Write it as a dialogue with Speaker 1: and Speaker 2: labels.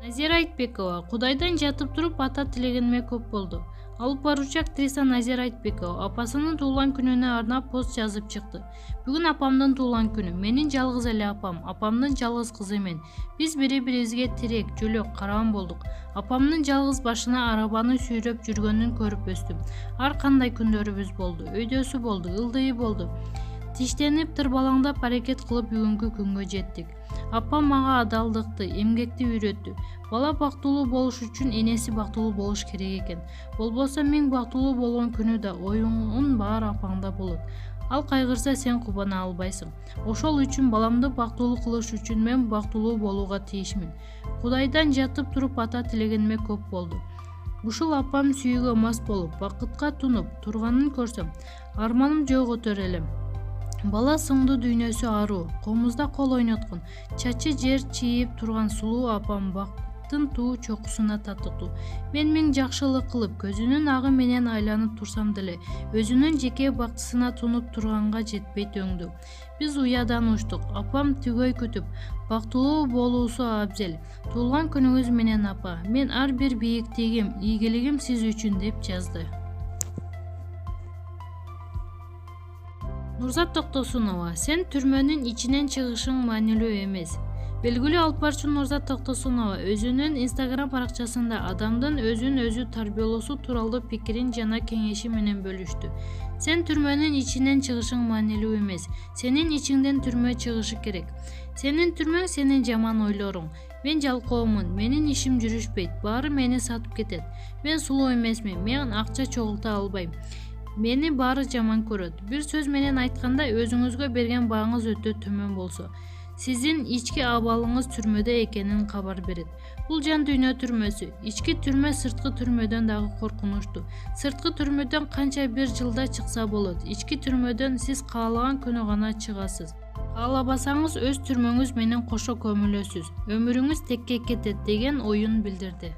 Speaker 1: Назира Айтбекова Кудайдан жатып туруп ата тилегениме көп болду. Алып баруучу актриса Назира Айтбекова апасынын туулган күнүнө арнап пост жазып чыкты. Бүгүн апамдын туулган күнү. Менин жалгыз эле апам, апамдын жалгыз кызы мен. Биз бири-бирибизге тирек, жөлөк, караан болдук. Апамдын жалгыз башына арабаны сүйрөп жүргөнүн көрүп өстүм. Ар кандай күндөрүбүз болду. Өйдөсү болду, ылдыйы болду. Тиштенип, тырбалаңдап аракет кылып бүгүнкү күнгө жеттик. Апам мага адалдыкты, эмгекти үйрөттү. Бала бактылуу болуш үчүн энеси бактылуу болуш керек экен. Болбосо мен бактылуу болгон күнү да оюңун баары апаңда болот. Ал кайгырса сен кубана албайсың. Ошол үчүн баламды бактылуу кылыш үчүн мен бактылуу болууга тийишмин. Кудайдан жатып туруп ата тилегениме көп болду. Ушул апам сүйүүгө мас болуп, бакытка тунуп турганын көрсөм, арманым жок өтөр элем. Бала сыңдуу дүйнөсү аруу, комузда кол ойноткон, чачы жер чийип турган сулуу апам бактын туу чокусуна татыктуу. Мен миң жакшылык кылып, көзүнүн агы менен айланып турсам деле, өзүнүн жеке бактысына тунуп турганга жетпей төңдү. Биз уядан учтук, апам түгөй күтүп, бактылуу болуусу абзел. Туулган күнүңүз менен апа, мен ар бир бийиктигим, ийгилигим сиз үчүн деп жазды. Нурзат Токтосунова, сен түрмөнүн ичинен чыгышың маанилүү эмес. Белгилүү алып барчы Нурзат Токтосунова өзүнүн Instagram баракчасында адамдын өзүн өзү тарбиялоосу тууралуу пикирин жана кеңеши менен бөлүштү. Сен түрмөнүн ичинен чыгышың маанилүү эмес. Сенин ичиңден түрмө чыгышы керек. Сенин түрмөң сенин жаман ойлоруң. Мен жалкоомун, менин ишим жүрүшпөйт, баары мени сатып кетет. Мен сулуу эмесмин, мен акча чогулта албайм. Мени баары жаман көрөт. Бир сөз менен айтканда, өзүңүзгө берген бааңыз өтө төмөн болсо, сиздин ички абалыңыз түрмөдө экенин кабар берет. Бул жан дүйнө түрмөсү. Ички түрмө сырткы түрмөдөн дагы коркунучтуу. Сырткы түрмөдөн канча бир жылда чыкса болот. Ички түрмөдөн сиз каалаган күнү гана чыгасыз. Каалабасаңыз өз түрмөңүз менен кошо көмүлөсүз. Өмүрүңүз текке кетет деген оюн билдирди.